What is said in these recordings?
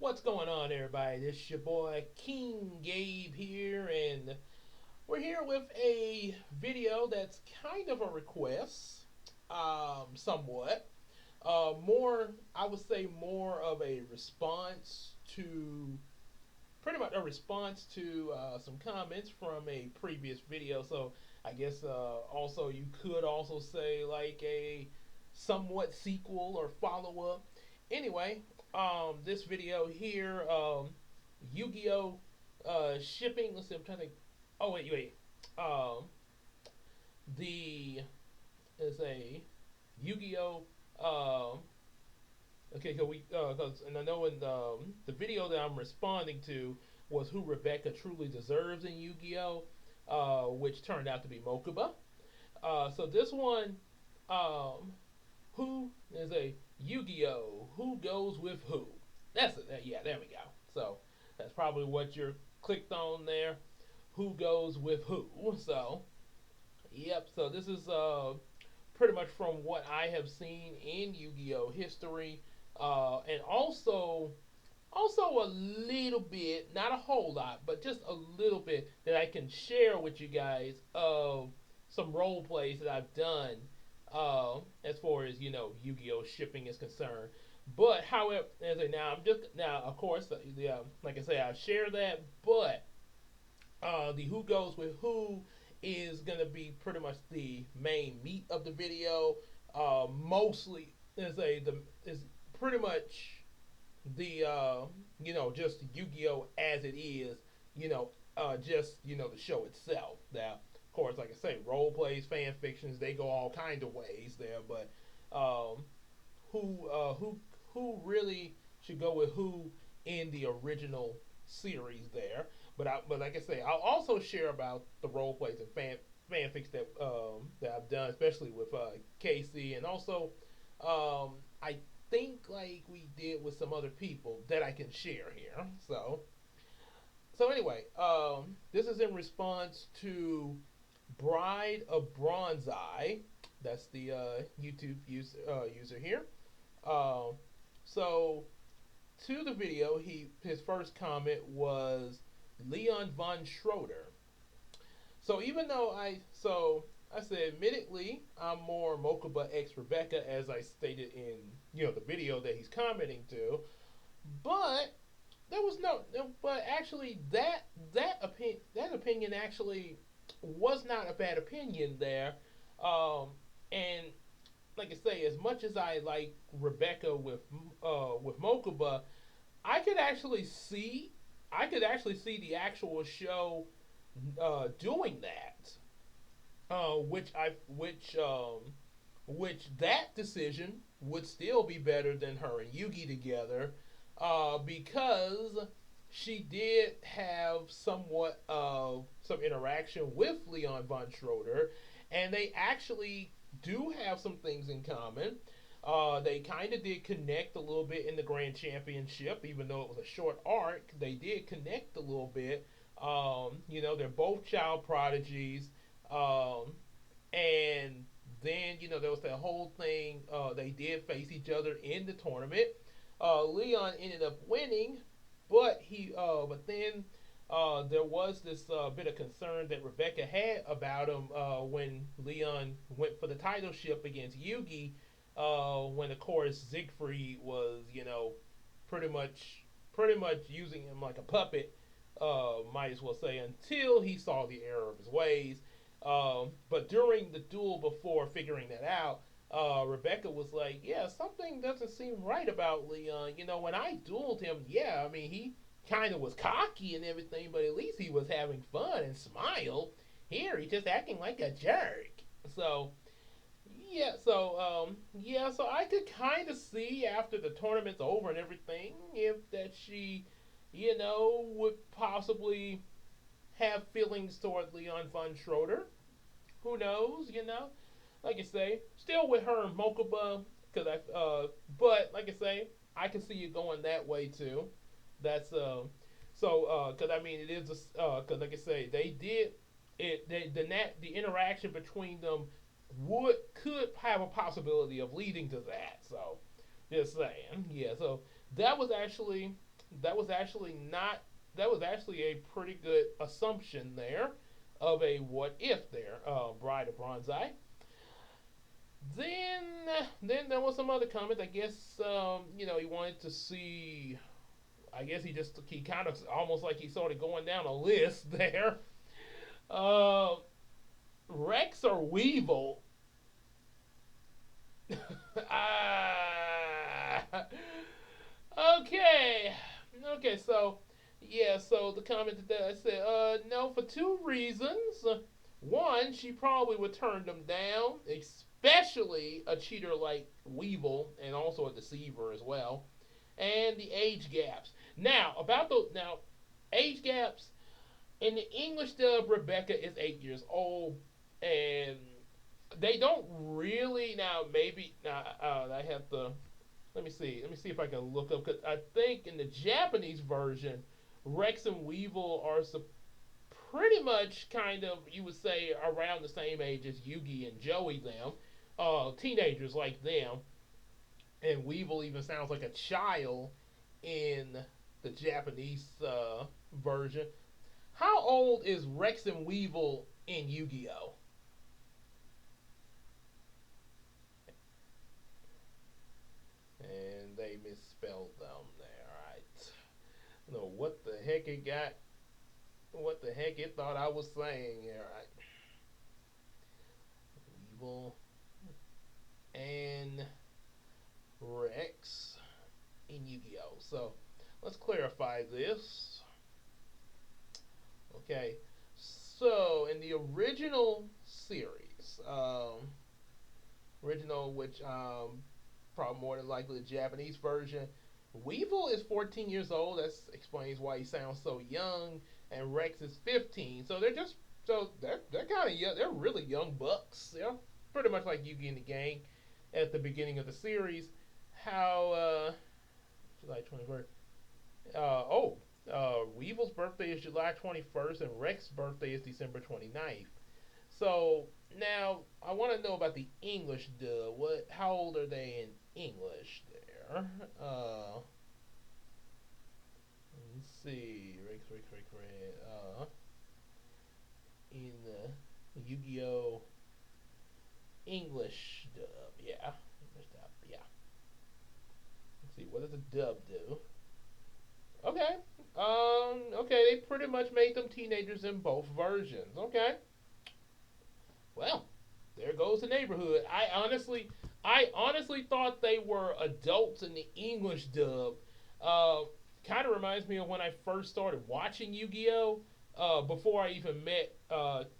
What's going on, everybody? This is your boy King Gabe here, and we're here with a video that's kind of a request, somewhat. More, I would say, more of a response to pretty much a response to some comments from a previous video. So I guess also you could also say like a somewhat sequel or follow up. Anyway, this video here, Yu-Gi-Oh shipping. Let's see, I'm trying to. Oh wait. Um, the is a Yu-Gi-Oh. Okay, cause and I know in the video that I'm responding to was who Rebecca truly deserves in Yu-Gi-Oh, which turned out to be Mokuba. So this one, um, who is a Yu-Gi-Oh? Who goes with who? That's it. Yeah, there we go. So that's probably what you're clicked on there. Who goes with who? So yep. So this is pretty much from what I have seen in Yu-Gi-Oh history, and also a little bit, not a whole lot, but just a little bit that I can share with you guys of some role plays that I've done as far as Yu-Gi-Oh shipping is concerned. But however, as I now I'm just now of course like I say I share that, but the who goes with who is gonna be pretty much the main meat of the video. Mostly is pretty much the just Yu-Gi-Oh as it is, just the show itself. Now, of course, like I say, role plays, fan fictions, they go all kind of ways there. But um, who uh, who who really should go with who in the original series there? But like I say, I'll also share about the role plays and fanfics that I've done, especially with Casey, and also I think like we did with some other people that I can share here. So anyway, this is in response to Bride of Bronze Eye. That's the user here. Um, so to the video, his first comment was Leon von Schroeder. So even though I said admittedly I'm more Mokuba X Rebecca as I stated in the video that he's commenting to, but there was no but actually that opinion actually was not a bad opinion there, and like I say, as much as I like Rebecca with Mokuba, I could actually see the actual show doing that, which that decision would still be better than her and Yugi together, because she did have somewhat of some interaction with Leon von Schroeder, and they actually do have some things in common. They kind of did connect a little bit in the Grand Championship, even though it was a short arc. They did connect a little bit. They're both child prodigies, um, and then there was that whole thing. They did face each other in the tournament. Leon ended up winning, but then there was this bit of concern that Rebecca had about him when Leon went for the title ship against Yugi. When of course Siegfried was pretty much using him like a puppet. Might as well say until he saw the error of his ways. But during the duel before figuring that out, Rebecca was like, "Yeah, something doesn't seem right about Leon. When I dueled him, yeah, I mean he kind of was cocky and everything, but at least he was having fun and smiled. Here, he's just acting like a jerk." So so I could kind of see after the tournament's over and everything if that she, would possibly have feelings toward Leon von Schroeder. Who knows? Like I say, still with her and Mokuba, because but like I say, I can see you going that way too. That's because I mean it is because like I say, they did it. The interaction between them could have a possibility of leading to that. So just saying, yeah. So that was actually that was actually not. That was actually a pretty good assumption there of a what if there. Bride of Bronze Eye. Then there was some other comments. I guess he wanted to see. I guess he kind of almost like he started going down a list there. Uh, Rex or Weevil? ah, okay, okay. So yeah, so the comment that I said, no, for two reasons. One, she probably would turn them down, especially a cheater like Weevil, and also a deceiver as well, and the age gaps. Now age gaps in the English dub. Rebecca is 8 years old, and they don't really now. Maybe now I have to let me see. Let me see if I can look up because I think in the Japanese version, Rex and Weevil are pretty much kind of you would say around the same age as Yugi and Joey. Them, teenagers like them, and Weevil even sounds like a child in the Japanese version. How old is Rex and Weevil in Yu-Gi-Oh? And they misspelled them there. Right? I don't know what the heck it got. What the heck it thought I was saying here. Right? Weevil and Rex in Yu-Gi-Oh. So let's clarify this. Okay, so in the original series, original, which probably more than likely the Japanese version, Weevil is 14 years old. That explains why he sounds so young, and Rex is 15. So they're kind of young. They're really young bucks. Yeah, pretty much like Yugi in the game at the beginning of the series. How July 21st. Weevil's birthday is July 21st, and Rex's birthday is December 29th. So now I want to know about the English dub. How old are they in English there? Let's see. Rex. In the Yu-Gi-Oh! English dub. Yeah. English dub. Yeah. Let's see. What does the dub do? Okay. Okay, they pretty much made them teenagers in both versions. Okay. Well, there goes the neighborhood. I honestly thought they were adults in the English dub. Uh, Kind of reminds me of when I first started watching Yu-Gi-Oh. Before I even met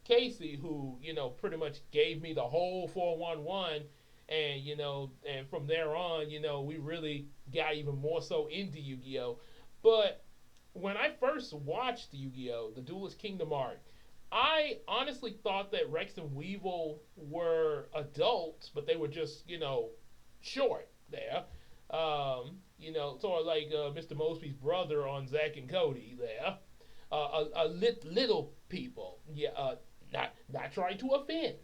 Casey, who pretty much gave me the whole 411, and from there on, we really got even more so into Yu-Gi-Oh. But when I first watched Yu-Gi-Oh, The Duelist Kingdom arc, I honestly thought that Rex and Weevil were adults, but they were just, short there. Sort of like Mr. Mosby's brother on Zack and Cody there. Little people. Yeah, not trying to offend.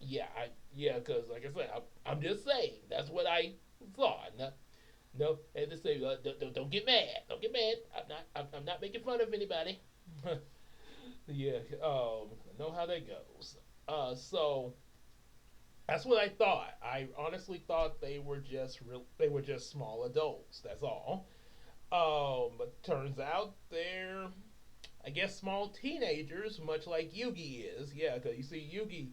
Yeah, because like I said, I'm just saying that's what I thought. No, no, and to say don't get mad. Don't get mad. I'm not making fun of anybody. Yeah, I know how that goes. So that's what I thought. I honestly thought they were just small adults. That's all. But turns out they're, I guess, small teenagers, much like Yugi is. Yeah, because you see, Yugi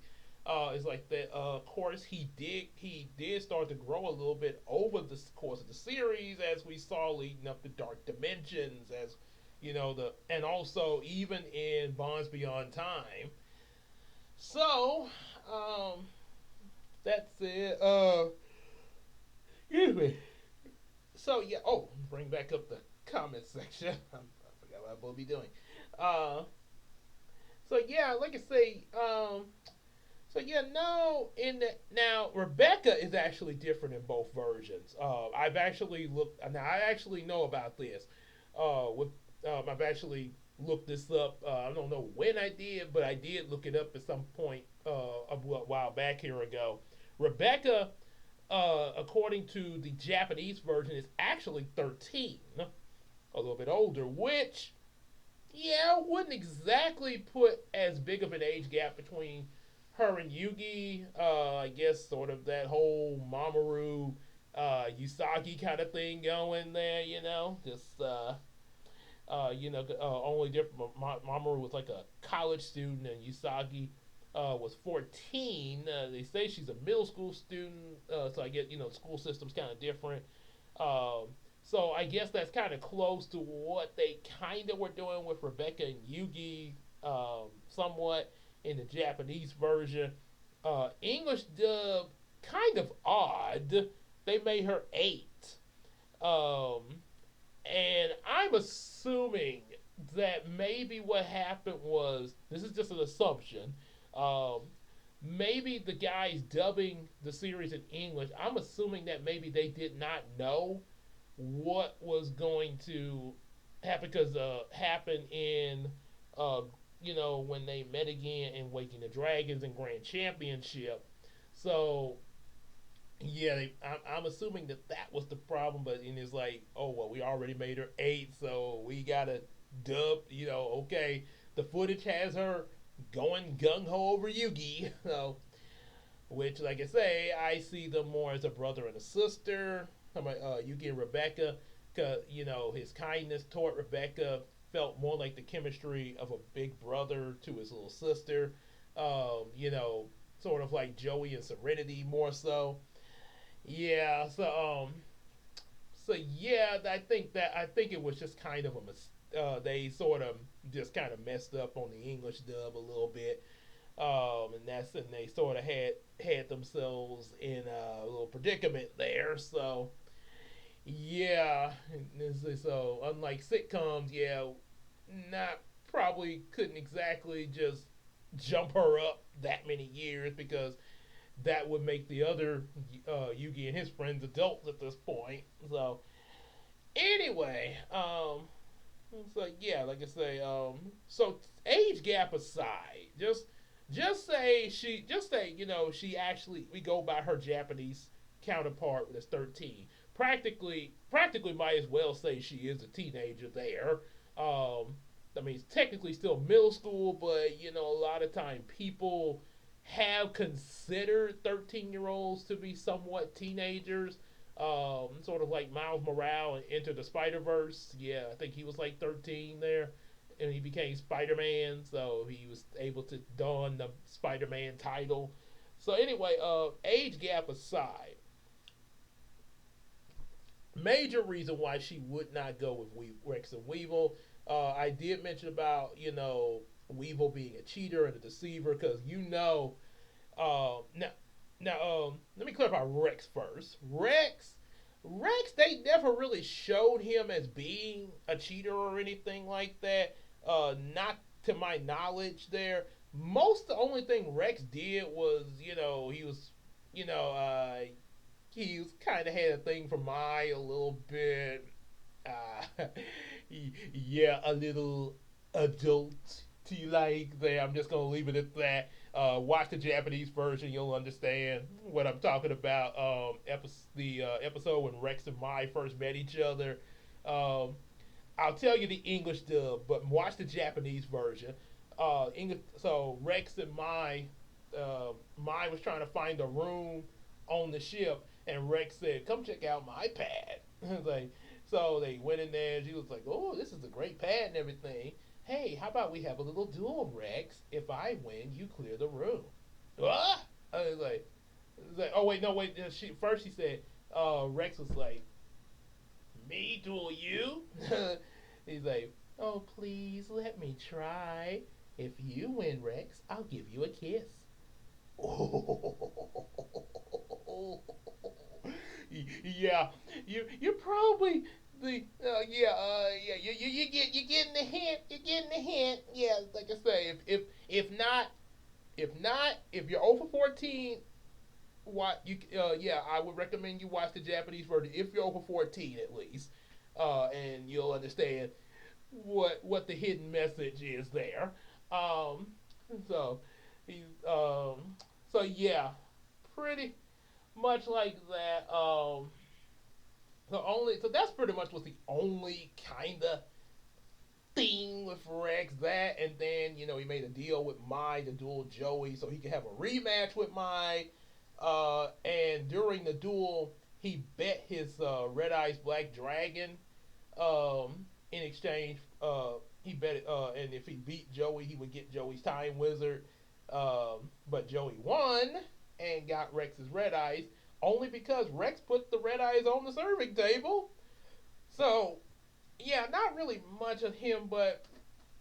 is like that. Of course, he did start to grow a little bit over the course of the series, as we saw leading up to Dark Dimensions, as and also even in Bonds Beyond Time. So, that's it. Excuse me. So yeah. Oh, bring back up the comment section. I forgot what I will be doing. Uh, so yeah, like I say, so yeah, no. Now Rebecca is actually different in both versions. I've actually looked. Now I actually know about this. I've actually looked this up. I don't know when I did, but I did look it up at some point a while back here ago. Rebecca, according to the Japanese version, is actually 13. a little bit older, which yeah, wouldn't exactly put as big of an age gap between her and Yugi. I guess sort of that whole Mamoru Usagi kind of thing going there, just only different. Mamoru was like a college student, and Usagi was 14. They say she's a middle school student, so I get the school system's kind of different. Um, so I guess that's kind of close to what they kind of were doing with Rebecca and Yugi, somewhat in the Japanese version. English dub kind of odd. They made her 8. Um, and I'm assuming that maybe what happened was this is just an assumption. Um, Maybe the guys dubbing the series in English, I'm assuming that maybe they did not know what was going to happen because happen in uh, when they met again in Waking the Dragons and Grand Championship. So yeah, I'm assuming that was the problem, but and it's like, oh well, we already made her 8, so we gotta dub. Okay, the footage has her going gung ho over Yugi, so which, like I say, I see them more as a brother and a sister. Yugi and Rebecca, cause his kindness toward Rebecca felt more like the chemistry of a big brother to his little sister. Sort of like Joey and Serenity more so. Yeah, so yeah, I think it was just kind of a they sort of just kind of messed up on the English dub a little bit, and they sort of had themselves in a little predicament there. So yeah, so unlike sitcoms, yeah, not probably couldn't exactly just jump her up that many years because that would make the other Yugi and his friends adults at this point. So anyway, so yeah, like I say, so age gap aside, just say she actually we go by her Japanese counterpart that's 13. Practically might as well say she is a teenager there. I mean, it's technically still middle school, but a lot of time people have considered 13-year-olds to be somewhat teenagers. Sort of like Miles Morales in Enter the Spider Verse. Yeah, I think he was like 13 there, and he became Spider Man, so he was able to don the Spider Man title. So anyway, age gap aside, major reason why she would not go with Rex and Weevil. I did mention about Weevil being a cheater and a deceiver because now, let me clarify Rex first. Rex, they never really showed him as being a cheater or anything like that. Not to my knowledge. There, the only thing Rex did was, you know, uh, he was kind of had a thing for Mai a little bit. Uh, yeah, a little adult like there. I'm just gonna leave it at that. Watch the Japanese version, you'll understand what I'm talking about. The episode when Rex and Mai first met each other. Um, I'll tell you the English dub, but watch the Japanese version. So Rex and Mai was trying to find a room on the ship, and Rex said, "Come check out my pad." Like, so they went in there, and she was like, "Oh, this is a great pad and everything. Hey, how about we have a little duel, Rex? If I win, you clear the room." Ah! I was like, oh wait, no wait. She said, Rex was like, "Me duel you?" He's like, "Oh please let me try. If you win, Rex, I'll give you a kiss." Yeah, you're probably the you're getting the hint. You're getting the hint. Yeah, like I say, if you're over 14, what you yeah, I would recommend you watch the Japanese version if you're over 14 at least, and you'll understand what the hidden message is there. Um, so he's so yeah, pretty much like that. So that's pretty much was the only kind of thing with Rex. That, and then he made a deal with Mai to duel Joey so he could have a rematch with Mai. And during the duel, he bet his Red Eyes Black Dragon. In exchange, he bet it, and if he beat Joey, he would get Joey's Time Wizard. But Joey won and got Rex's Red Eyes only because Rex put the Red Eyes on the serving table. So yeah, not really much of him, but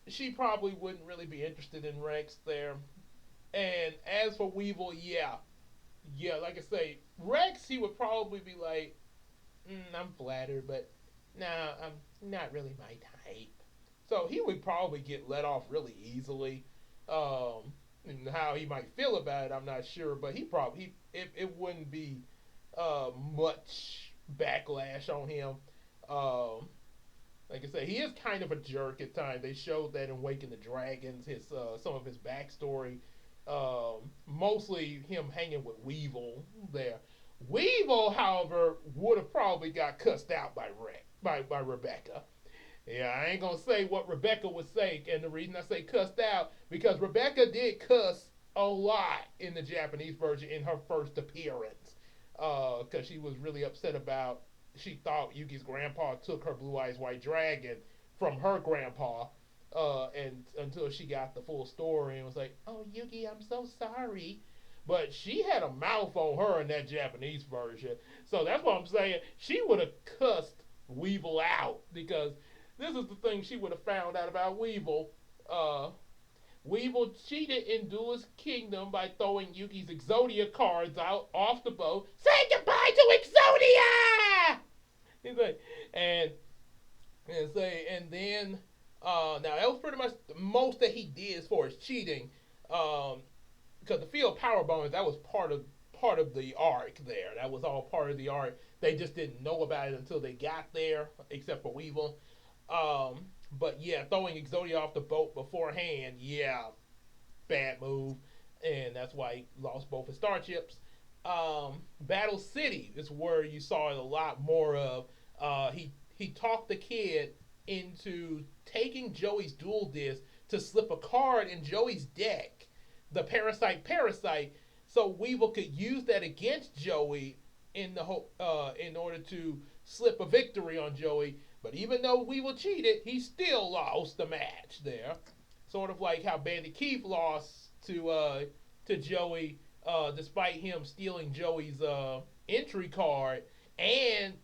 she probably wouldn't really be interested in Rex there. And as for Weevil, yeah, like I say, Rex, he would probably be like, I'm flattered, but nah, I'm not really my type. So he would probably get let off really easily. And how he might feel about it, I'm not sure, but it wouldn't be much backlash on him. Um, like I said, he is kind of a jerk at times. They showed that in Waking the Dragons, his some of his backstory, mostly him hanging with Weevil there. Weevil, however, would have probably got cussed out by Rebecca. Yeah, I ain't gonna say what Rebecca would say, and the reason I say cussed out because Rebecca did cuss a lot in the Japanese version in her first appearance, because she was really upset about she thought Yuki's grandpa took her Blue Eyes White Dragon from her grandpa, and until she got the full story and was like, "Oh Yuki, I'm so sorry." But she had a mouth on her in that Japanese version, so that's what I'm saying. She would have cussed Weevil out because this is the thing she would have found out about Weevil. Uh, Weevil cheated in Duelist Kingdom by throwing Yuki's Exodia cards out off the boat. Say goodbye to Exodia! He's like, and then now that was pretty much the most that he did as far as cheating. Because the field power bonus that was part of the arc there. That was all part of the arc. They just didn't know about it until they got there, except for Weevil. But yeah, throwing Exodia off the boat beforehand, yeah, bad move, and that's why he lost both his starships. Battle City is where you saw it a lot more of. He talked the kid into taking Joey's dual disc to slip a card in Joey's deck, the Parasite, so Weevil could use that against Joey in order to slip a victory on Joey. But even though Weevil cheated, he still lost the match there. Sort of like how Bandit Keith lost to Joey, despite him stealing Joey's entry card, and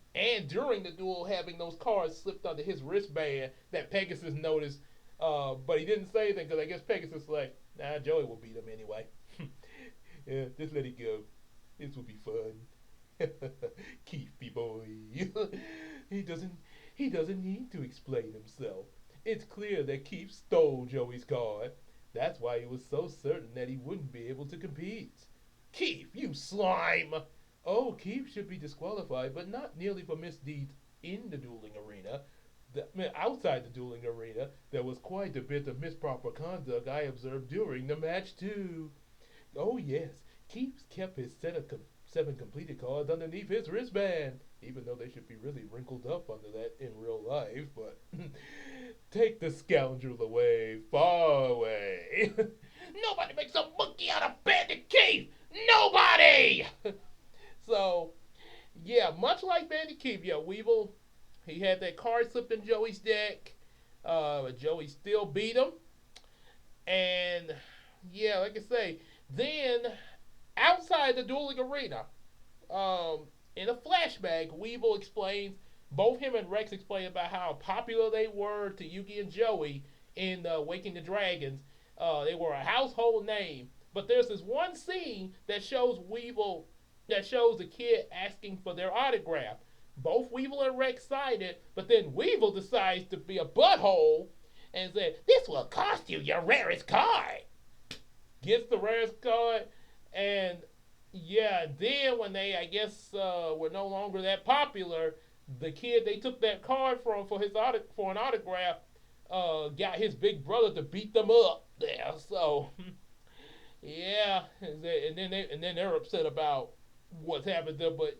during the duel having those cards slipped under his wristband that Pegasus noticed, but he didn't say anything because I guess Pegasus was like, nah, Joey will beat him anyway. Yeah, just let it go. This will be fun. Keefy boy. he doesn't he doesn't need to explain himself. It's clear that Keith stole Joey's card. That's why he was so certain that he wouldn't be able to compete. Keith, you slime! Oh, Keith should be disqualified, but not nearly for misdeeds in the dueling arena. Outside the dueling arena, there was quite a bit of misproper conduct I observed during the match, too. Oh, yes, Keith kept his set of seven completed cards underneath his wristband, even though they should be really wrinkled up under that in real life, but take the scoundrel away, far away. Nobody makes a monkey out of Bandit Keith! Nobody! So, yeah, much like Bandit Keith, yeah, Weevil, he had that card slipped in Joey's deck. Joey still beat him. And, yeah, like I say, then outside the dueling arena, in a flashback, Weevil explains, both him and Rex explain about how popular they were to Yugi and Joey in Waking the Dragons. They were a household name. But there's this one scene that shows the kid asking for their autograph. Both Weevil and Rex signed it, but then Weevil decides to be a butthole and said, "This will cost you your rarest card." Gets the rarest card, and yeah, then when they, I guess, were no longer that popular, the kid they took that card from for an autograph got his big brother to beat them up there. So yeah, and then they're upset about what's happened to them, but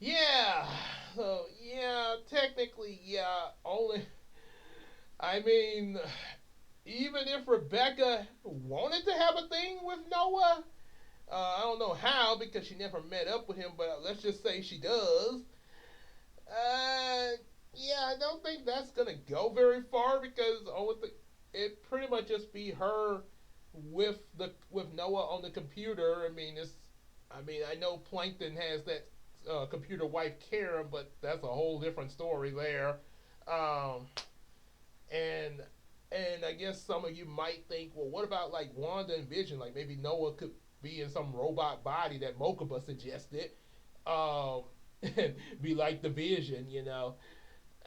Yeah. So yeah, technically, yeah. Only, I mean, even if Rebecca wanted to have a thing with Noah, I don't know how because she never met up with him. But let's just say she does. Uh, yeah, I don't think that's gonna go very far because it pretty much just be her with Noah on the computer. I mean, I know Plankton has that computer wife Karen, but that's a whole different story there. Um, and and I guess some of you might think, well, what about like Wanda and Vision? Like maybe Noah could be in some robot body that Mokuba suggested, um, and be like the Vision, you know.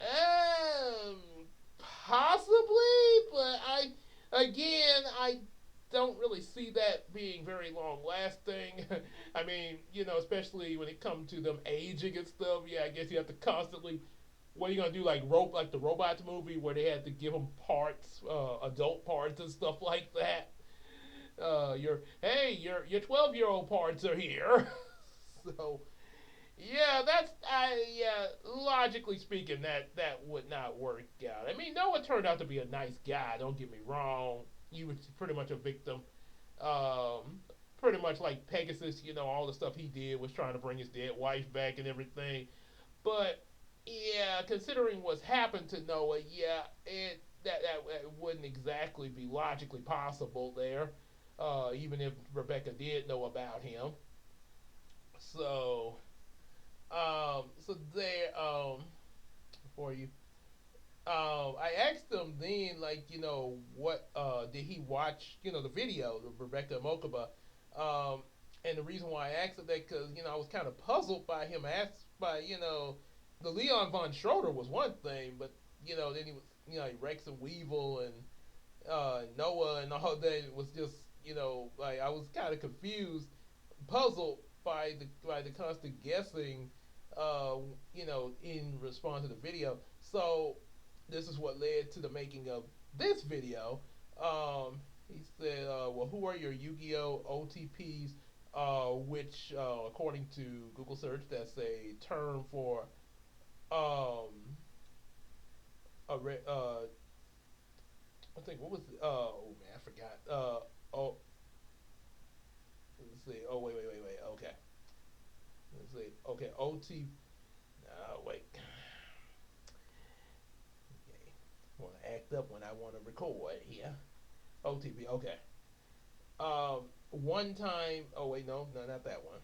Um, Possibly, but I don't really see that being very long lasting. I mean, especially when it comes to them aging and stuff. Yeah, I guess you have to constantly. What are you gonna do, like the robots movie where they had to give them parts, adult parts and stuff like that? Your 12-year-old parts are here. So yeah, yeah. Logically speaking, that would not work out. I mean, Noah turned out to be a nice guy. Don't get me wrong. He was pretty much a victim. Um, Pretty much like Pegasus. All the stuff he did was trying to bring his dead wife back and everything. But yeah, considering what's happened to Noah, yeah, that wouldn't exactly be logically possible there. Even if Rebecca did know about him. So so there, for you. I asked him then, like, what did he watch? The video, of Rebecca Mokuba. Um, and the reason why I asked him that because I was kind of puzzled by him asked by the Leon von Schroeder was one thing, but then he was Rex and Weevil and Noah and all that. It was just like I was kind of confused, puzzled by the constant guessing, uh, in response to the video. So this is what led to the making of this video. He said, "Well, who are your Yu-Gi-Oh OTPs?" Which, according to Google search, that's a term for um, a I think what was oh man, I forgot. Oh, let's see. Oh wait. Okay, let's see. Okay, OT. Wait. Okay, I want to act up when I want to record here. OTP. Okay. One time. Oh wait, no, not that one.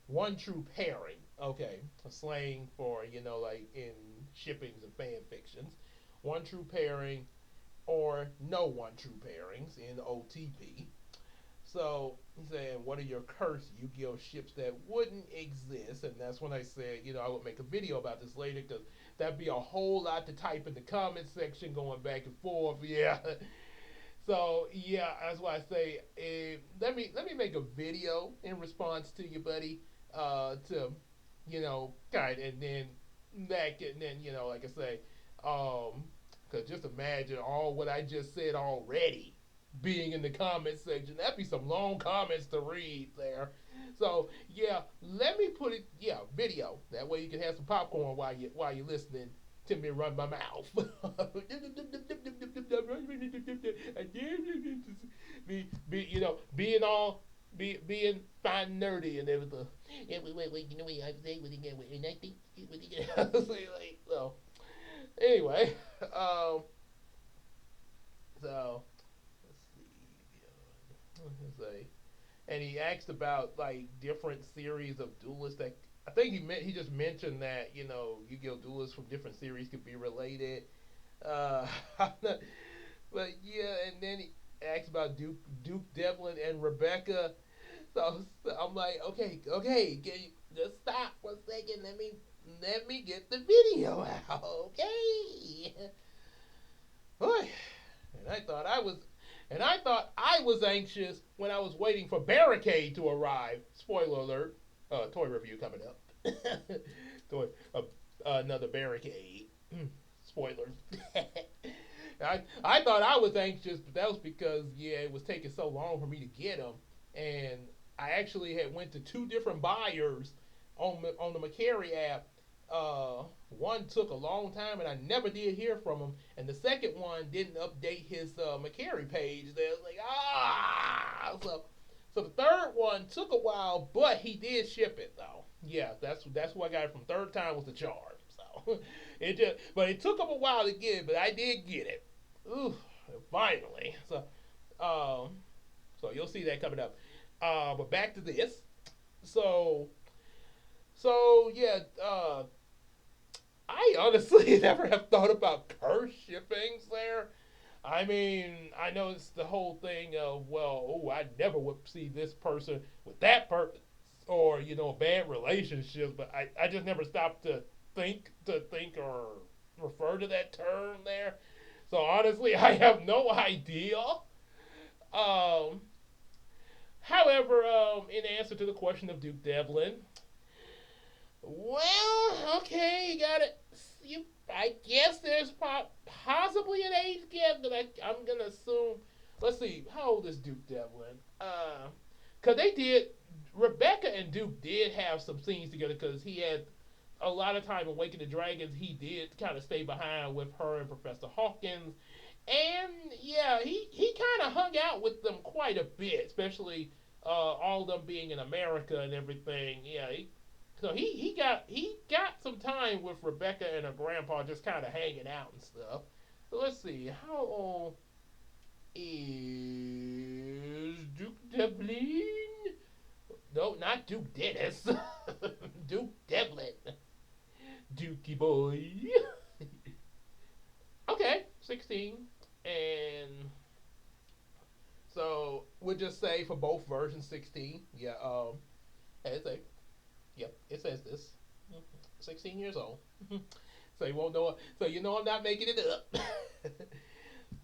One true pairing. Okay, a slang for like in shippings and fan fictions. One true pairing or no one true pairings in OTP. So he's saying, what are your cursed Yu-Gi-Oh ships that wouldn't exist? And that's when I said, I would make a video about this later because that'd be a whole lot to type in the comment section, going back and forth. Yeah. So yeah, that's why I say, let me make a video in response to you, buddy. To kind, and then like I say, cause just imagine all what I just said already being in the comment section. That'd be some long comments to read there. So yeah, let me put it, yeah, video. That way you can have some popcorn while you're listening to me run my mouth. Being all being fine nerdy and everything. Yeah, wait, you know what I say? And I think, like, so anyway, um, so let's see. Let's say, and he asked about like different series of duelists that I think he just mentioned that Yu-Gi-Oh duelists from different series could be related. Uh, but yeah, and then he asked about Duke Devlin and Rebecca. So I'm like, okay, can you just stop for a second? Let me get the video out, okay? Boy, and I thought I was anxious when I was waiting for Barricade to arrive. Spoiler alert. Toy review coming up. Toy, another Barricade. Spoilers. I thought I was anxious, but that was because it was taking so long for me to get them, and I actually had went to two different buyers on the McCary app. One took a long time, and I never did hear from him. And the second one didn't update his McCary page. There, like so the third one took a while, but he did ship it though. Yeah, that's what I got it from. Third time was the charm. So but it took him a while to get it, but I did get it. Ooh, finally. Um, so you'll see that coming up. But back to this. So yeah, I honestly never have thought about curse shippings there. I mean, I know it's the whole thing of, well, oh, I never would see this person with that person, or bad relationships, but I just never stopped to think or refer to that term there. So honestly, I have no idea. Um, However, in answer to the question of Duke Devlin, well, okay, you got it. I guess there's possibly an age gap that I'm gonna assume. Let's see, how old is Duke Devlin? Cause they did. Rebecca and Duke did have some scenes together because he had a lot of time in Waking the Dragons. He did kind of stay behind with her and Professor Hawkins, and yeah, he kind of hung out with them quite a bit, especially all of them being in America and everything. Yeah, so he got some time with Rebecca and her grandpa, just kind of hanging out and stuff. So let's see, how old is Duke Devlin? No, not Duke Dennis. Duke Devlin. Dukey boy. Okay, 16. And so we'll just say for both versions 16. Yeah, it's a yep, it says this. 16 years old. So you won't know. So I'm not making it up.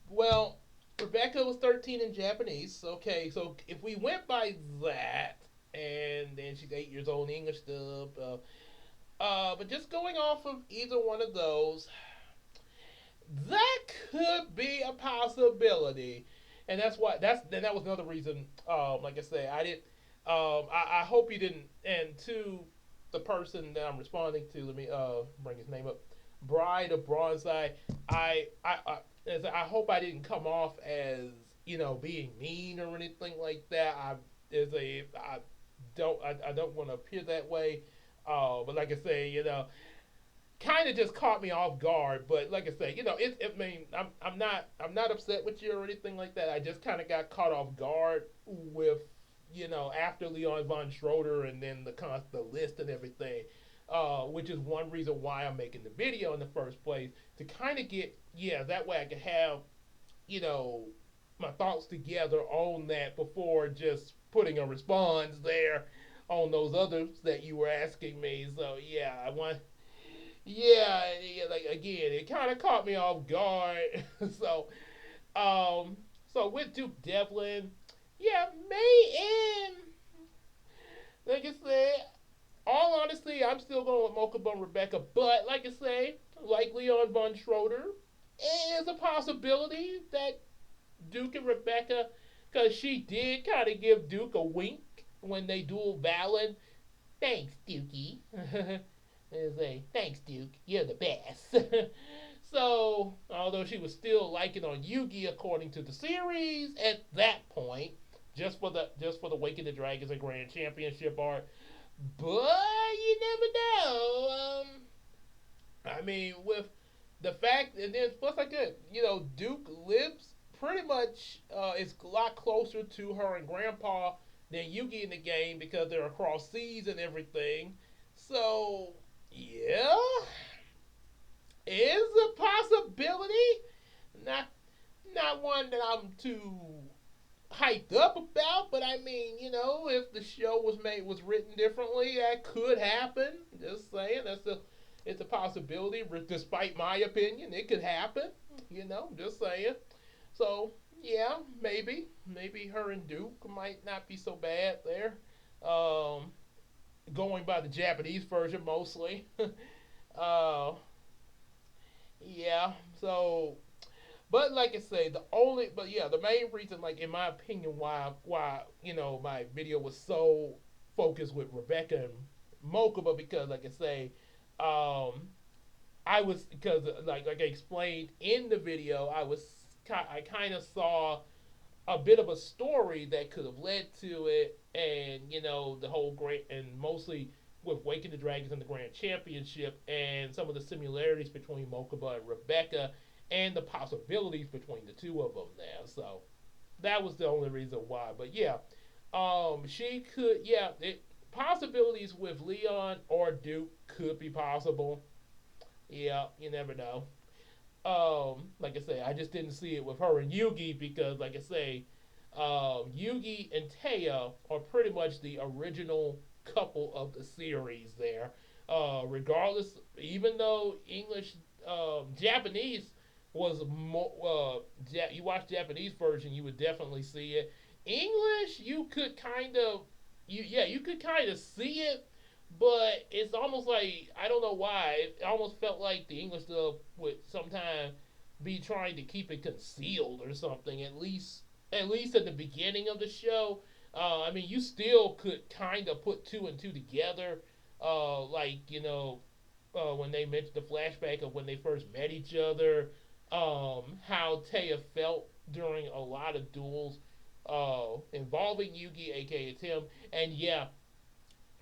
Well, Rebecca was 13 in Japanese. Okay, so if we went by that, and then she's 8 years old in English stuff. But just going off of either one of those, that could be a possibility, and that was another reason. Like I said, I didn't. I hope you didn't. And to the person that I'm responding to, let me bring his name up. Bride of Bronzeye. I hope I didn't come off as being mean or anything like that. I don't want to appear that way. But like I say, kind of just caught me off guard. But like I say, I mean, I'm not upset with you or anything like that. I just kind of got caught off guard with after Leon von Schroeder and then the list and everything. Which is one reason why I'm making the video in the first place, to kind of get that way I can have you know my thoughts together on that before just putting a response there on those others that you were asking me. So yeah, I want yeah, like again, it kind of caught me off guard. so um so with Duke Devlin, yeah, May and like I said, all honesty, I'm still going with Mokuba and Rebecca. But like I say, like Leon von Schroeder, it is a possibility that Duke and Rebecca, because she did kind of give Duke a wink when they dual Valen. Thanks, Dukey. They say, thanks, Duke. You're the best. So, although she was still liking on Yugi according to the series at that point, just for the Waking the Dragons and Grand Championship arc. But you never know. I mean, with the fact, and then plus like that, Duke lives pretty much is a lot closer to her and Grandpa than Yugi in the game because they're across seas and everything. So yeah, is a possibility. Not not one that I'm too hyped up about, but I mean, if the show was written differently, that could happen. Just saying, it's a possibility. Despite my opinion, it could happen. Just saying. So yeah, maybe her and Duke might not be so bad there. Um, Going by the Japanese version mostly. uh, yeah. So but like I say, the main reason, like in my opinion, why my video was so focused with Rebecca and Mokuba because, like I say, um, I was because like I explained in the video, I kind of saw a bit of a story that could have led to it, and the whole great and mostly with Waking the Dragons and the Grand Championship, and some of the similarities between Mokuba and Rebecca, and the possibilities between the two of them there. So that was the only reason why. But yeah, she could. Yeah, possibilities with Leon or Duke could be possible. Yeah, you never know. Like I say, I just didn't see it with her and Yugi because, like I say, Yugi and Taya are pretty much the original couple of the series there. Regardless, even though Japanese was more, you watch Japanese version, you would definitely see it. English, you could kind of, you could kind of see it, but it's almost like I don't know why. It almost felt like the English dub would sometimes be trying to keep it concealed or something. At least at the beginning of the show. I mean, you still could kind of put two and two together. Like when they mentioned the flashback of when they first met each other. How Taya felt during a lot of duels involving Yugi, aka Tim, and yeah,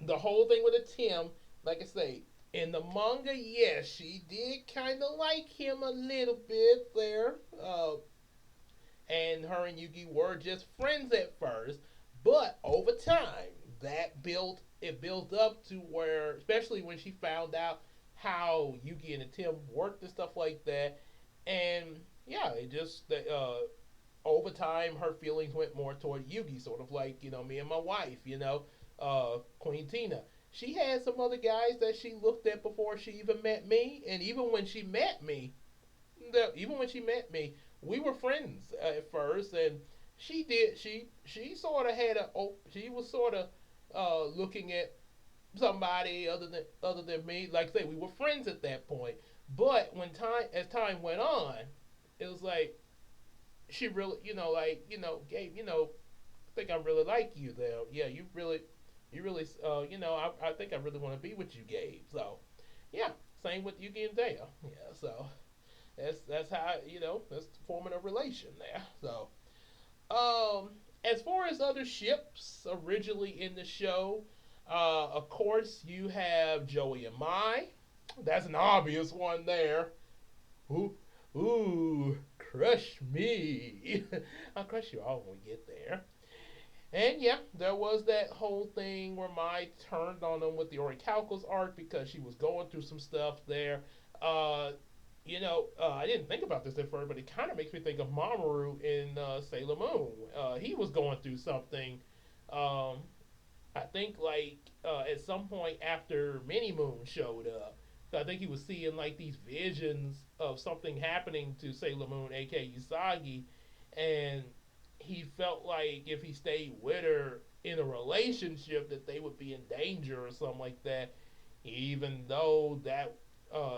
the whole thing with a Tim, like I say, in the manga, yes, she did kind of like him a little bit there. And her and Yugi were just friends at first, but over time, it built up to where, especially when she found out how Yugi and the Tim worked and stuff like that, and yeah, it just over time, her feelings went more toward Yugi, sort of like me and my wife, Queen Tina. She had some other guys that she looked at before she even met me, and even when she met me, we were friends at first, and she sort of had she was sort of looking at somebody other than me. Like I say, we were friends at that point. But as time went on, it was like she really, like, Gabe, I think I really like you there. Yeah, you really, I think I really want to be with you, Gabe. So, yeah, same with Yugi and Dale. Yeah, so that's how that's forming a relation there. So, as far as other ships originally in the show, of course you have Joey and Mai. That's an obvious one there. Ooh, ooh, crush me. I'll crush you all when we get there. And yeah, there was that whole thing where Mai turned on him with the Orichalcos arc because she was going through some stuff there. Uh, I didn't think about this at first, but it kind of makes me think of Mamoru in Sailor Moon. He was going through something. Um, I think like at some point after Mini Moon showed up, I think he was seeing like these visions of something happening to Sailor Moon, aka Usagi, and he felt like if he stayed with her in a relationship that they would be in danger or something like that. Even though that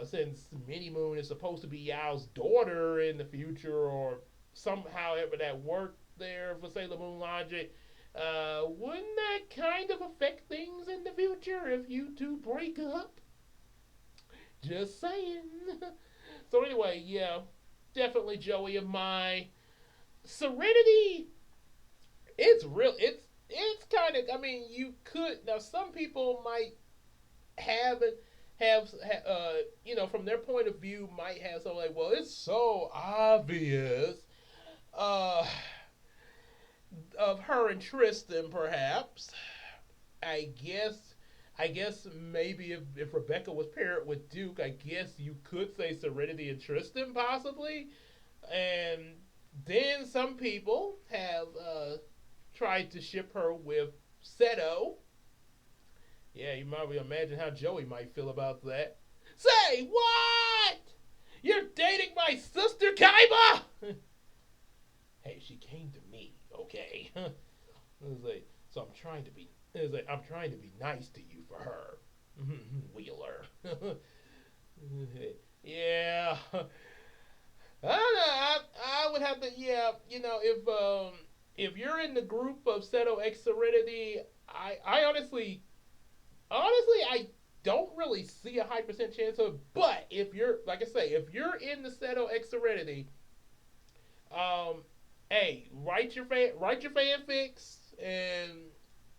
since Mini Moon is supposed to be Yao's daughter in the future, or somehow ever that worked there for Sailor Moon logic, wouldn't that kind of affect things in the future if you two break up? Just saying. So anyway, yeah, definitely Joey and Mai. Serenity, it's real. It's kind of. I mean, you could now. Some people might have it have from their point of view might have something like, well, it's so obvious uh of her and Tristan, perhaps. I guess maybe if Rebecca was paired with Duke, I guess you could say Serenity and Tristan possibly. And then some people have tried to ship her with Seto. Yeah, you might imagine how Joey might feel about that. Say what? You're dating my sister, Kaiba? Hey, she came to me, okay? Like, so I'm trying to be nice to you for her, Wheeler. Yeah, I don't know. I would have to. Yeah, if you're in the group of Seto X Serenity, I honestly Honestly, I don't really see a high percent chance of. But if you're, like I say, if you're in the Seto X Serenity, um, hey, write your fanfics, and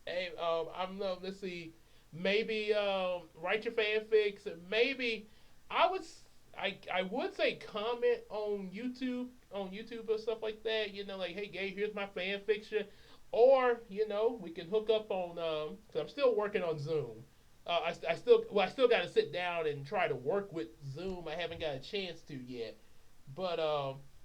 hey, I don't know. Let's see, maybe write your fanfics, and maybe I would I would say comment on YouTube or stuff like that. You know, like, hey, Gabe, here's my fan fiction, or you know, we can hook up on. Cause I'm still working on Zoom. I still got to sit down and try to work with Zoom. I haven't got a chance to yet, but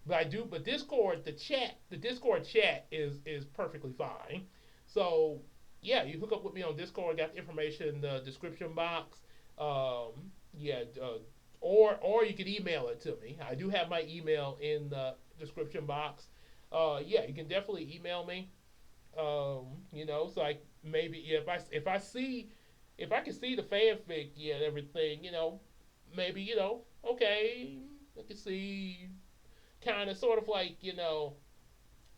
but I do. But Discord, the Discord chat is perfectly fine. So yeah, you hook up with me on Discord. Got the information in the description box. Yeah, or you can email it to me. I do have my email in the description box. Yeah, you can definitely email me. You know, so I maybe yeah, if I can see the fanfic, yeah, and everything, you know, maybe you know, okay, I can see kind of sort of like you know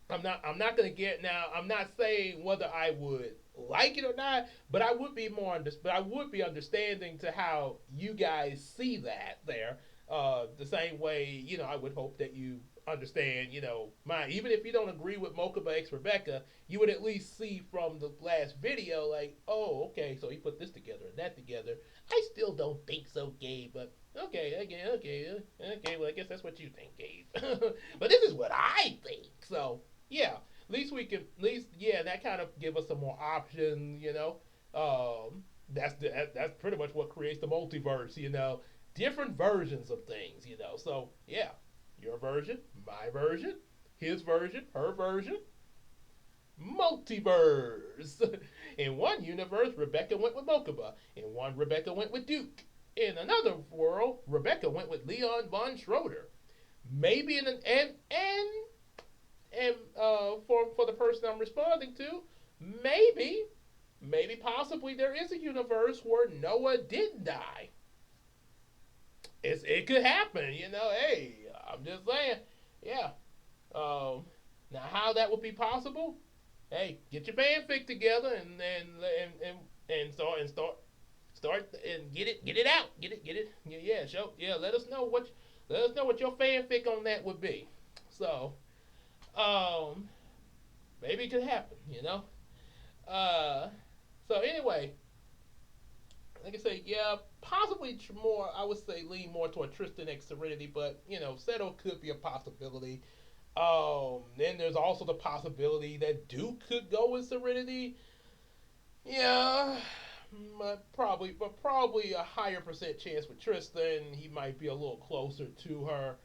I'm not gonna get now. I'm not saying whether I would like it or not, but I would be but I would be understanding to how you guys see that there. The same way, you know, I would hope that you understand, you know, my even if you don't agree with Mokuba X Rebecca, you would at least see from the last video, like, oh, okay, so he put this together and that together. I still don't think so, Gabe, but okay. Well, I guess that's what you think, Gabe. But this is what I think. So yeah, at least we can, at least yeah, that kind of give us some more options, you know. That's pretty much what creates the multiverse, you know, different versions of things, you know. So yeah, your version, my version, his version, her version, multiverse. In one universe, Rebecca went with Mokuba. In one, Rebecca went with Duke. In another world, Rebecca went with Leon von Schroeder. Maybe in an and for the person I'm responding to, maybe possibly there is a universe where Noah didn't die. It could happen, you know. Hey, I'm just saying, yeah. Now how that would be possible? Hey, get your fanfic together and start and get it out, get it. Yeah, show yeah. Let us know what your fanfic on that would be. So um, maybe it could happen, you know. Uh, so anyway, like I say, yeah, possibly more. I would say lean more toward Tristan X Serenity, but you know, Seto could be a possibility. Then there's also the possibility that Duke could go with Serenity. Yeah, but probably a higher percent chance with Tristan. He might be a little closer to her,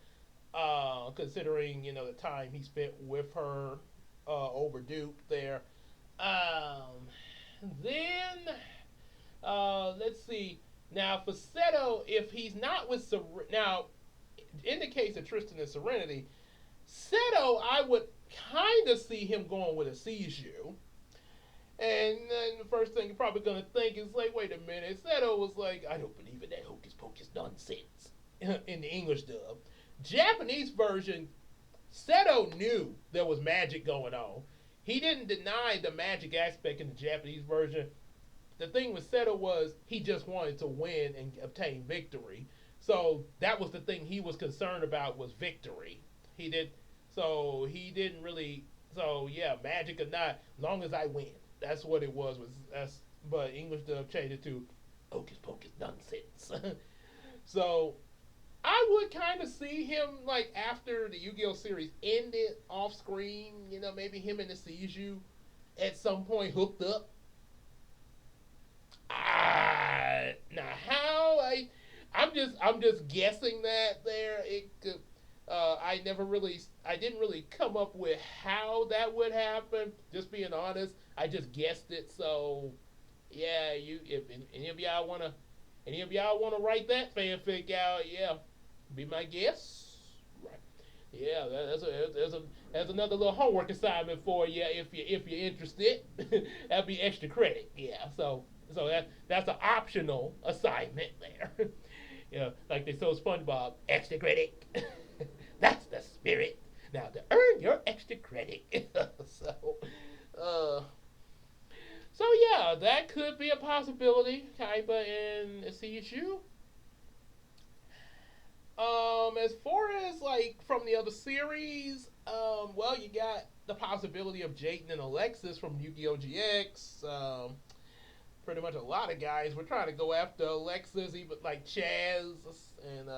considering you know the time he spent with her over Duke there. Um, then let's see. Now for Seto, if he's not with now, in the case of Tristan and Serenity, Seto, I would kind of see him going with a Seiju. And then the first thing you're probably gonna think is like, wait a minute. Seto was like, I don't believe in that hocus pocus nonsense in the English dub. Japanese version, Seto knew there was magic going on. He didn't deny the magic aspect in the Japanese version. The thing with Seto was he just wanted to win and obtain victory. So that was the thing he was concerned about was victory. He did he didn't really so yeah, magic or not, long as I win. That's what it was that's but English dub changed it to hocus pocus nonsense. So I would kind of see him like after the Yu-Gi-Oh series ended off screen, you know, maybe him and the Seiju at some point hooked up. Now how I'm just guessing that there it could I didn't really come up with how that would happen. Just being honest, I just guessed it. So yeah, you if any of y'all wanna write that fanfic out, yeah, be my guest. Right. Yeah, that's another little homework assignment for you if you're interested. That'd be extra credit. Yeah, so that's an optional assignment there. Yeah, like they told SpongeBob, extra credit. That's the spirit. Now to earn your extra credit. so, uh, so yeah, that could could be a possibility, Kaiba and CSU. As far as like from the other series, well, you got the possibility of Jaden and Alexis from Yu-Gi-Oh! GX. Pretty much a lot of guys were trying to go after Alexis, even like Chaz and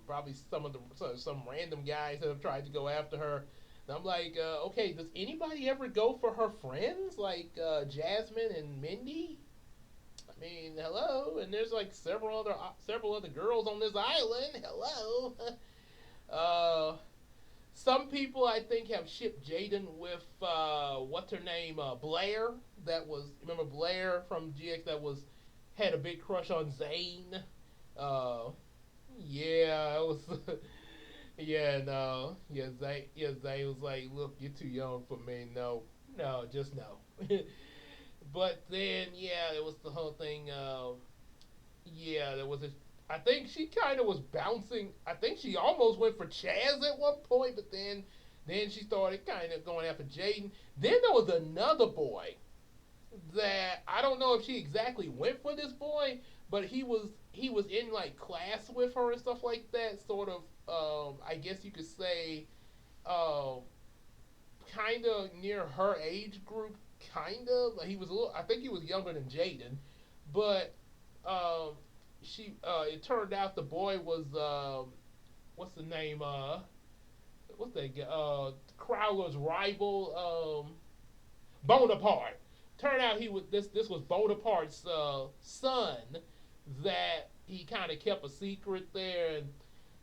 probably some of the some random guys that have tried to go after her. And I'm like, okay, does anybody ever go for her friends like Jasmine and Mindy? I mean, hello, and there's like several other girls on this island. Hello. uh, some people I think have shipped Jaden with what's her name, Blair. That was remember Blair from GX that was had a big crush on Zane. Uh, yeah, it was. Yeah, no, Zane was like, look, you're too young for me. No, no, just no. But then, yeah, it was the whole thing. Yeah, there was a. I think she kind of was bouncing. I think she almost went for Chaz at one point, but then she started kind of going after Jaden. Then there was another boy that I don't know if she exactly went for this boy, but he was in like class with her and stuff like that. Sort of, I guess you could say, uh, kind of near her age group. Kind of, like he was a little. I think he was younger than Jaden, but um, she. It turned out the boy was what's the name? What's that? Crowler's rival. Bonaparte. Turned out he was this was Bonaparte's son that he kind of kept a secret there, and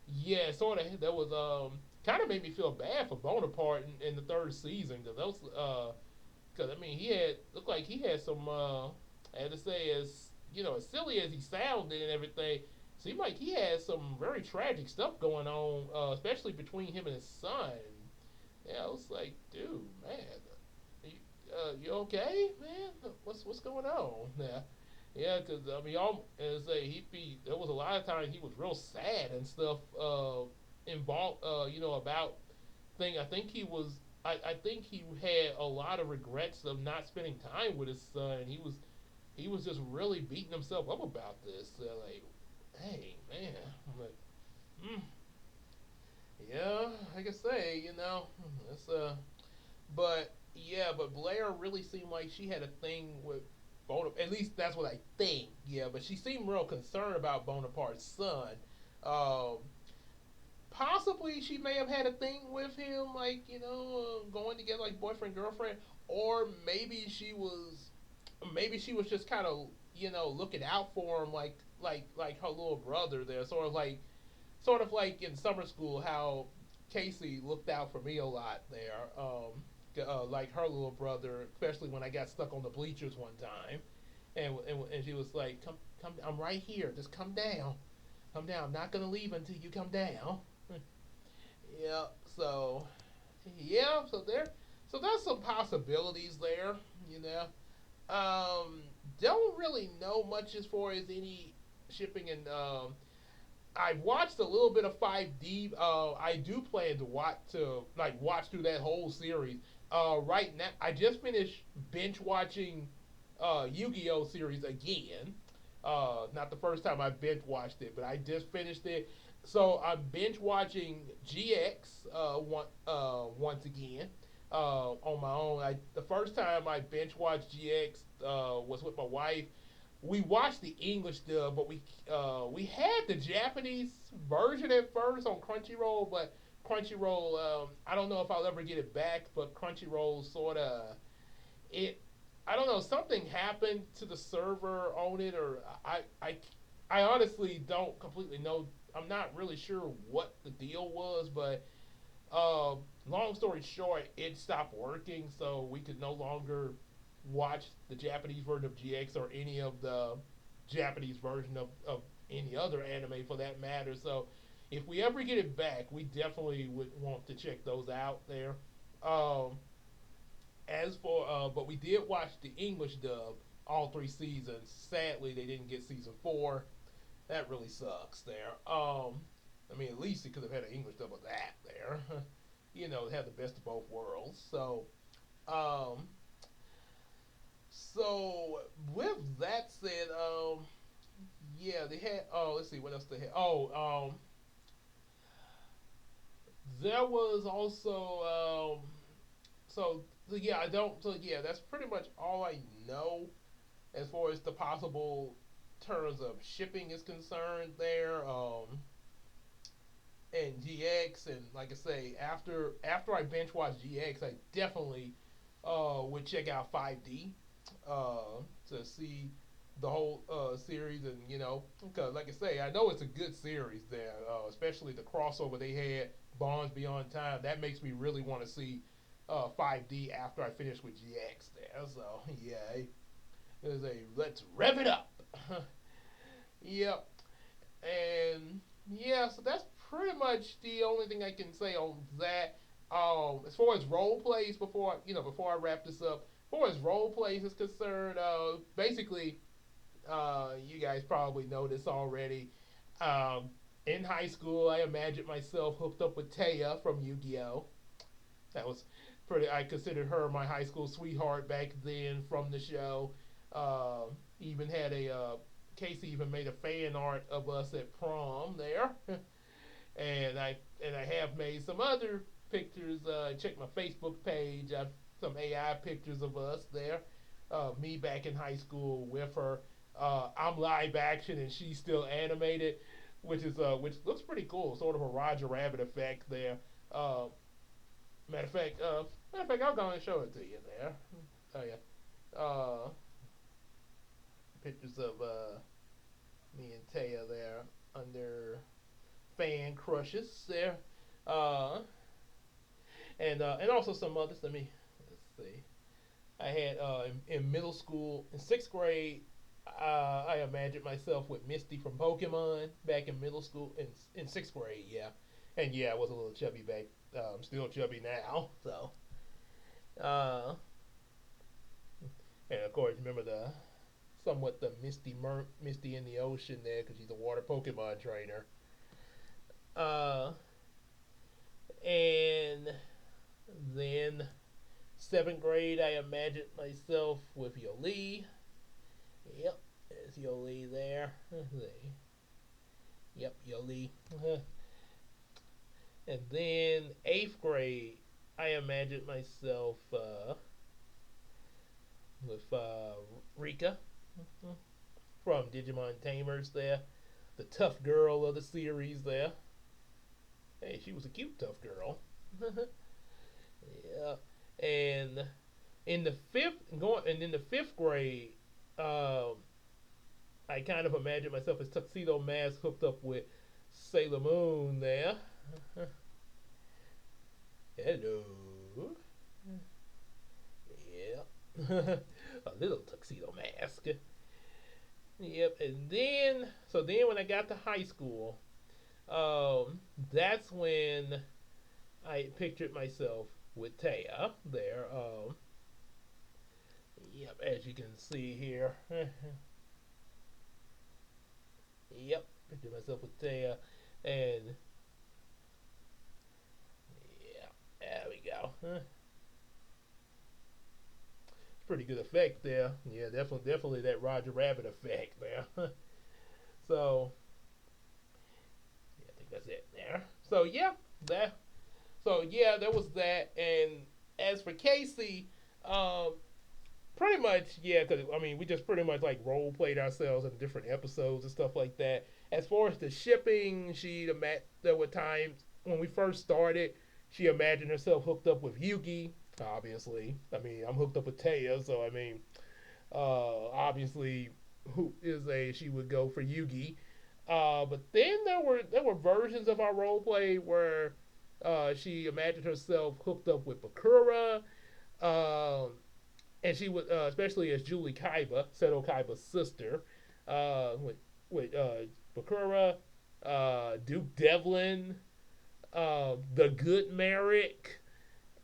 yeah, sort of that was kind of made me feel bad for Bonaparte in the third season because those because I mean he had looked like he had some I had to say as as silly as he sounded and everything. Seemed like he had some very tragic stuff going on, especially between him and his son. Yeah, I was like, dude, man, you okay, man? What's going on? Yeah, because I mean, as I say, he be there was a lot of times he was real sad and stuff involved, about thing. I think he was. I think he had a lot of regrets of not spending time with his son. He was just really beating himself up about this. Like, hey, man, I'm like, mm, yeah, I can say, it's but yeah, but Blair really seemed like she had a thing with Bonaparte. At least that's what I think. Yeah, but she seemed real concerned about Bonaparte's son. Um, Possibly she may have had a thing with him, like going together like boyfriend girlfriend, or maybe she was just kind of looking out for him, like her little brother there, sort of like in summer school how Casey looked out for me a lot there. Like her little brother, especially when I got stuck on the bleachers one time, and she was like, "Come, I'm right here. Just come down. I'm not gonna leave until you come down." Yeah. So, yeah. So there's some possibilities there. You know. Don't really know much as far as any shipping and I watched a little bit of 5D. I do plan to watch through that whole series. Right now, I just finished binge watching Yu-Gi-Oh series again. Not the first time I binge watched it, but I just finished it. So I'm binge watching GX once again on my own. The first time I binge watched GX was with my wife. We watched the English dub, but we had the Japanese version at first on Crunchyroll, but Crunchyroll, I don't know if I'll ever get it back, but Crunchyroll sort of it. I don't know, something happened to the server on it, or I honestly don't completely know. I'm not really sure what the deal was, but long story short, it stopped working, so we could no longer watch the Japanese version of GX or any of the Japanese version of any other anime for that matter. So if we ever get it back, we definitely would want to check those out there. Um, but we did watch the English dub all three seasons. Sadly, they didn't get season four. That really sucks there. I mean, at least it could have had an English dub of that there. Have the best of both worlds. Um, So with that said, yeah, they had. Oh, let's see what else they had. There was also so yeah, I don't. So yeah, that's pretty much all I know as far as the possible terms of shipping is concerned. There, and GX, and like I say, after I bench watch GX, I definitely would check out 5D to see the whole series, and because like I say, I know it's a good series there, especially the crossover they had, Bonds Beyond Time. That makes me really want to see 5D after I finish with GX there. So yeah, there's a let's rev it up. Yep, and yeah, so that's pretty much the only thing I can say on that. As far as role plays, before I wrap this up, as far as role plays is concerned, basically, you guys probably know this already. Um, in high school, I imagined myself hooked up with Taya from Yu-Gi-Oh. That was pretty. I considered her my high school sweetheart back then from the show. Even had a Casey even made a fan art of us at prom there, and I have made some other pictures. Check my Facebook page. I've some AI pictures of us there. Me back in high school with her. I'm live action and she's still animated, which looks pretty cool. Sort of a Roger Rabbit effect there. Uh, matter of fact, uh, matter of fact, I'll go and show it to you there. Oh yeah. Pictures of me and Taya there under fan crushes there, uh, and also some others. Let's see. I had in middle school in sixth grade. I imagined myself with Misty from Pokemon back in middle school in sixth grade. Yeah, and yeah, I was a little chubby back. I'm still chubby now. So, uh, and of course, remember the Misty in the ocean there because she's a water Pokemon trainer. Uh, and then seventh grade, I imagined myself with Yoli. Yep, there's Yoli there. Yep, Yoli. And then eighth grade, I imagined myself with Rika from Digimon Tamers there, the tough girl of the series there. Hey, she was a cute tough girl. Yeah, and in the fifth grade, um, I kind of imagined myself as Tuxedo Mask hooked up with Sailor Moon there. Hello. Yeah. A little Tuxedo Mask. Yep. And then when I got to high school, that's when I pictured myself with Taya there. Yep, as you can see here. Yep, picture myself with Taya, and yeah, there we go. It's pretty good effect there. Yeah, definitely that Roger Rabbit effect there. So yeah, I think that's it there. That there was that. And as for Casey, um, pretty much, yeah, because I mean, we just pretty much like role played ourselves in different episodes and stuff like that. As far as the shipping, there were times when we first started, she imagined herself hooked up with Yugi. Obviously, I mean, I'm hooked up with Taya, so I mean, obviously, who is a she would go for Yugi. But then there were versions of our role play where she imagined herself hooked up with Bakura. Um, and she was especially as Julie Kaiba, Seto Kaiba's sister, with Bakura, Duke Devlin, the Good Merrick,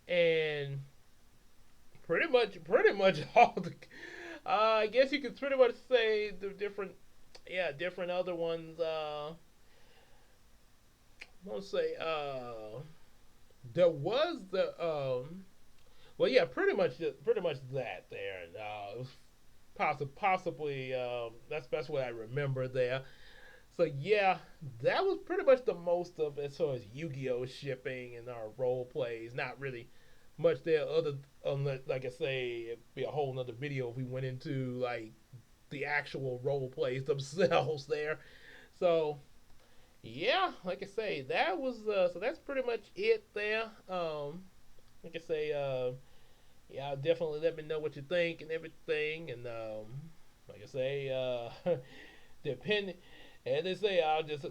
and pretty much all the. I guess you could pretty much say the different other ones. Let's say there was the well, yeah, pretty much that there. And possibly that's what I remember there. So yeah, that was pretty much the most of as far as Yu-Gi-Oh shipping and our role plays. Not really much there other unless, like I say, it'd be a whole nother video if we went into like the actual role plays themselves there. So yeah, like I say, that was so that's pretty much it there. Like I say, yeah, definitely let me know what you think and everything. And like I say, depending, as they say,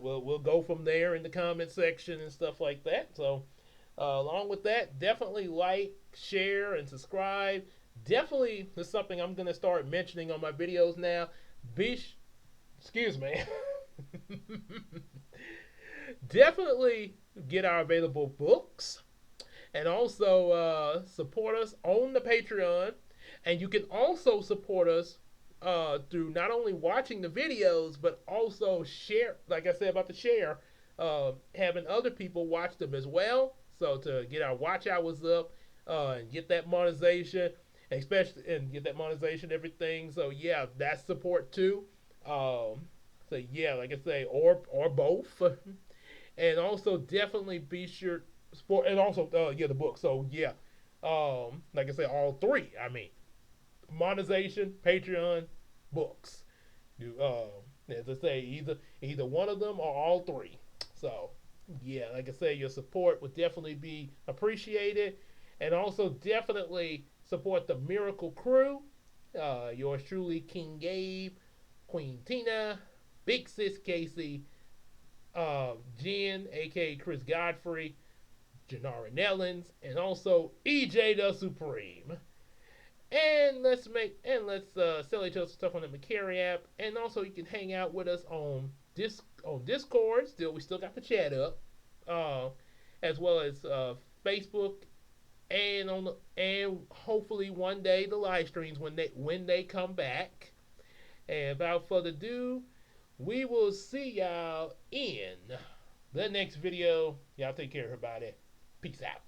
we'll go from there in the comment section and stuff like that. So along with that, definitely like, share, and subscribe. Definitely, this is something I'm gonna start mentioning on my videos now. Excuse me. Definitely get our available books and also support us on the Patreon. And you can also support us through not only watching the videos, but also share, like I said about the share, having other people watch them as well. So to get our watch hours up and get that monetization, especially and get that monetization, everything. So yeah, that's support too. So yeah, like I say, or both. And also definitely be sure sport and also yeah the book. So yeah, like I said, all three. I mean, monetization, Patreon, books. You as I say, either one of them or all three. So yeah, like I say, your support would definitely be appreciated, and also definitely support the Miracle Crew. Yours truly, King Gabe, Queen Tina, Big Sis Casey, Jen, aka Chris Godfrey, Janara Nellens, and also EJ the Supreme. And let's sell each other stuff on the McCary app, and also you can hang out with us on Discord. We still got the chat up, uh, as well as Facebook, and hopefully one day the live streams when they come back. And without further ado, we will see y'all in the next video. Y'all take care, everybody. Peace out.